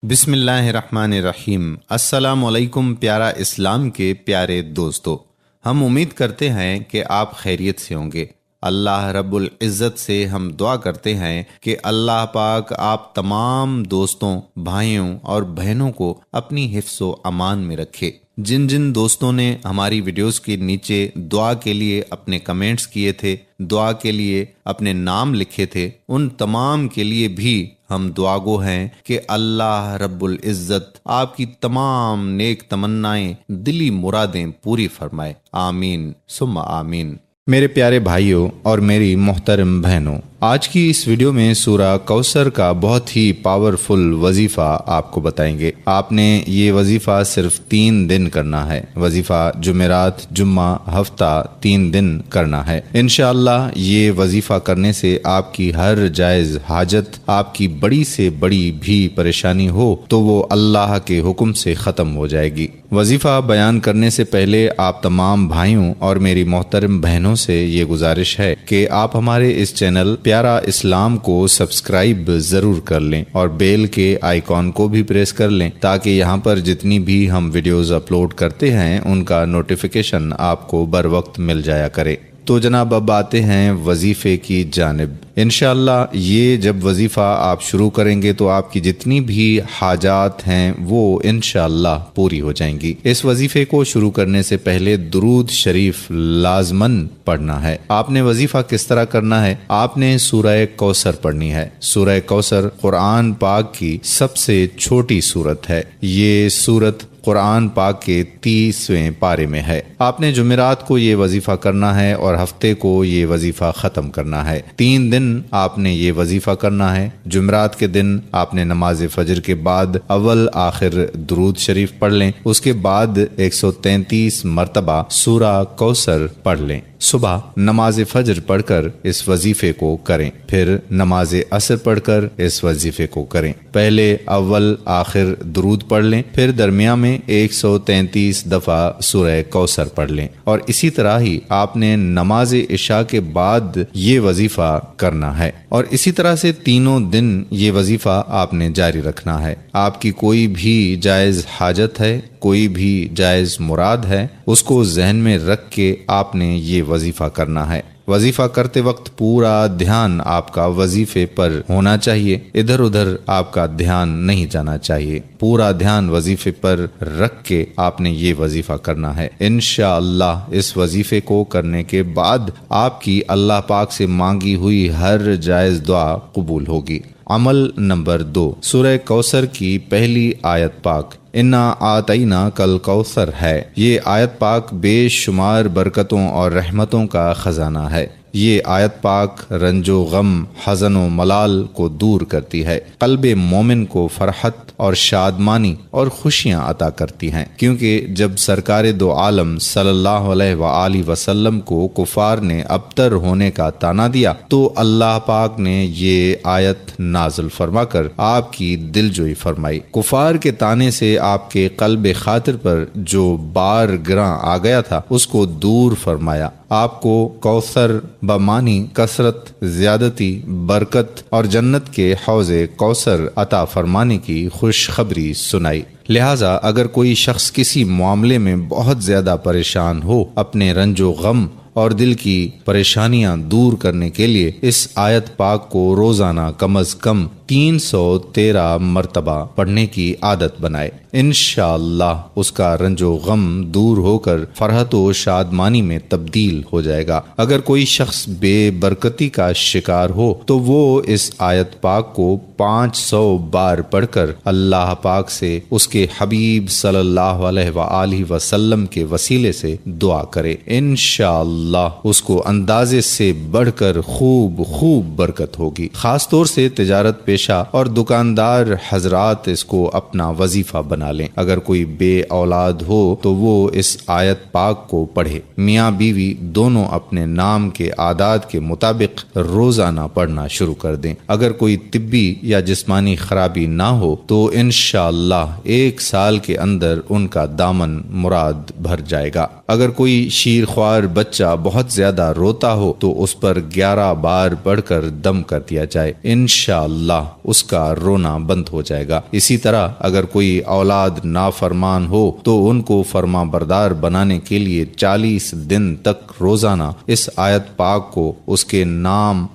بسم اللہ الرحمن الرحیم۔ السلام علیکم پیارا اسلام کے پیارے دوستو، ہم امید کرتے ہیں کہ آپ خیریت سے ہوں گے۔ اللہ رب العزت سے ہم دعا کرتے ہیں کہ اللہ پاک آپ تمام دوستوں، بھائیوں اور بہنوں کو اپنی حفظ و امان میں رکھے۔ جن جن دوستوں نے ہماری ویڈیوز کے نیچے دعا کے لیے اپنے کمنٹس کیے تھے، دعا کے لیے اپنے نام لکھے تھے، ان تمام کے لیے بھی ہم دعا گو ہیں کہ اللہ رب العزت آپ کی تمام نیک تمنائیں، دلی مرادیں پوری فرمائے، آمین ثم آمین۔ میرے پیارے بھائیوں اور میری محترم بہنوں، آج کی اس ویڈیو میں سورہ کوثر کا بہت ہی پاورفل وظیفہ آپ کو بتائیں گے۔ آپ نے یہ وظیفہ صرف 3 دن کرنا ہے۔ وظیفہ جمعرات، جمعہ، ہفتہ 3 دن کرنا ہے۔ انشاءاللہ یہ وظیفہ کرنے سے آپ کی ہر جائز حاجت، آپ کی بڑی سے بڑی بھی پریشانی ہو تو وہ اللہ کے حکم سے ختم ہو جائے گی۔ وظیفہ بیان کرنے سے پہلے آپ تمام بھائیوں اور میری محترم بہنوں سے یہ گزارش ہے کہ آپ ہمارے اس چینل پیارا اسلام کو سبسکرائب ضرور کر لیں اور بیل کے آئیکن کو بھی پریس کر لیں تاکہ یہاں پر جتنی بھی ہم ویڈیوز اپلوڈ کرتے ہیں ان کا نوٹیفیکیشن آپ کو بر وقت مل جایا کرے۔ تو جناب اب آتے ہیں وظیفے کی جانب۔ انشاءاللہ یہ جب وظیفہ آپ شروع کریں گے تو آپ کی جتنی بھی حاجات ہیں وہ انشاءاللہ پوری ہو جائیں گی۔ اس وظیفے کو شروع کرنے سے پہلے درود شریف لازماً پڑھنا ہے۔ آپ نے وظیفہ کس طرح کرنا ہے؟ آپ نے سورہ کوثر پڑھنی ہے۔ سورہ کوثر قرآن پاک کی سب سے چھوٹی سورت ہے۔ یہ سورت قرآن پاک کے 30ویں پارے میں ہے۔ آپ نے جمعرات کو یہ وظیفہ کرنا ہے اور ہفتے کو یہ وظیفہ ختم کرنا ہے۔ 3 دن آپ نے یہ وظیفہ کرنا ہے۔ جمعرات کے دن آپ نے نماز فجر کے بعد اول آخر درود شریف پڑھ لیں، اس کے بعد 133 مرتبہ سورہ کوثر پڑھ لیں۔ صبح نماز فجر پڑھ کر اس وظیفے کو کریں، پھر نماز عصر پڑھ کر اس وظیفے کو کریں۔ پہلے اول آخر درود پڑھ لیں، پھر درمیان میں 133 دفعہ سورہ کوثر پڑھ لیں، اور اسی طرح ہی آپ نے نماز عشاء کے بعد یہ وظیفہ کرنا ہے، اور اسی طرح سے 3 دن یہ وظیفہ آپ نے جاری رکھنا ہے۔ آپ کی کوئی بھی جائز حاجت ہے، کوئی بھی جائز مراد ہے، اس کو ذہن میں رکھ کے آپ نے یہ وظیفہ کرنا ہے۔ وظیفہ کرتے وقت پورا دھیان آپ کا وظیفے پر ہونا چاہیے، ادھر ادھر آپ کا دھیان نہیں جانا چاہیے۔ پورا دھیان وظیفے پر رکھ کے آپ نے یہ وظیفہ کرنا ہے۔ انشاءاللہ اس وظیفے کو کرنے کے بعد آپ کی اللہ پاک سے مانگی ہوئی ہر جائز دعا قبول ہوگی۔ عمل نمبر 2، سورہ کوثر کی پہلی آیت پاک انا آتینا کل کوثر ہے۔ یہ آیت پاک بے شمار برکتوں اور رحمتوں کا خزانہ ہے۔ یہ آیت پاک رنج و غم، حزن و ملال کو دور کرتی ہے، قلب مومن کو فرحت اور شادمانی اور خوشیاں عطا کرتی ہیں، کیونکہ جب سرکار دو عالم صلی اللہ علیہ وآلہ وسلم کو کفار نے ابتر ہونے کا طعنہ دیا تو اللہ پاک نے یہ آیت نازل فرما کر آپ کی دلجوئی فرمائی۔ کفار کے طعنے سے آپ کے قلب خاطر پر جو بار گراں آ گیا تھا اس کو دور فرمایا۔ آپ کو کوثر بمانی کثرت، زیادتی، برکت اور جنت کے حوض کوثر عطا فرمانے کی خوشخبری سنائی۔ لہٰذا اگر کوئی شخص کسی معاملے میں بہت زیادہ پریشان ہو، اپنے رنج و غم اور دل کی پریشانیاں دور کرنے کے لیے اس آیت پاک کو روزانہ کم از کم 313 مرتبہ پڑھنے کی عادت بنائے، انشاءاللہ اس کا رنج و غم دور ہو کر فرحت و شادمانی میں تبدیل ہو جائے گا۔ اگر کوئی شخص بے برکتی کا شکار ہو تو وہ اس آیت پاک کو 500 بار پڑھ کر اللہ پاک سے اس کے حبیب صلی اللہ علیہ وآلہ وسلم کے وسیلے سے دعا کرے، انشاءاللہ اس کو اندازے سے بڑھ کر خوب برکت ہوگی۔ خاص طور سے تجارت پیشہ اور دکاندار حضرات اس کو اپنا وظیفہ بنا لیں۔ اگر کوئی بے اولاد ہو تو وہ اس آیت پاک کو پڑھے۔ میاں بیوی دونوں اپنے نام کے اعداد کے مطابق روزانہ پڑھنا شروع کر دیں۔ اگر کوئی طبی یا جسمانی خرابی نہ ہو تو انشاءاللہ 1 سال کے اندر ان کا دامن مراد بھر جائے گا۔ اگر کوئی شیرخوار بچہ بہت زیادہ روتا ہو تو اس پر 11 بار پڑھ کر دم کر دیا جائے، انشاءاللہ اس کا رونا بند ہو جائے گا۔ اسی طرح اگر کوئی اولاد نافرمان ہو تو ان کو فرما بردار بنانے کے لیے 40 دن تک روزانہ اس آیت پاک کو اس کے نام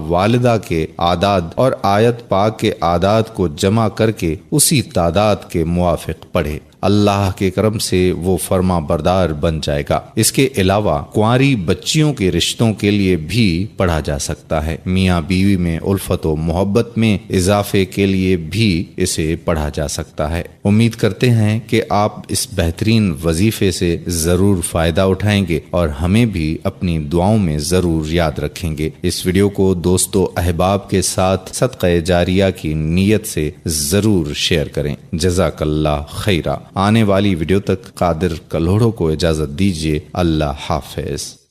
والدہ کے اعداد اور آیت پاک کے اعداد کو جمع کر کے اسی تعداد کے موافق پڑھے۔ اللہ کے کرم سے وہ فرما بردار بن جائے گا۔ اس کے علاوہ کنواری بچیوں کے رشتوں کے لیے بھی پڑھا جا سکتا ہے۔ میاں بیوی میں الفت و محبت میں اضافے کے لیے بھی اسے پڑھا جا سکتا ہے۔ امید کرتے ہیں کہ آپ اس بہترین وظیفے سے ضرور فائدہ اٹھائیں گے اور ہمیں بھی اپنی دعاؤں میں ضرور یاد رکھیں گے۔ اس ویڈیو کو دوستو احباب کے ساتھ صدقہ جاریہ کی نیت سے ضرور شیئر کریں۔ جزاک اللہ خیرہ۔ آنے والی ویڈیو تک قادر کلوڑوں کو اجازت دیجیے۔ اللہ حافظ۔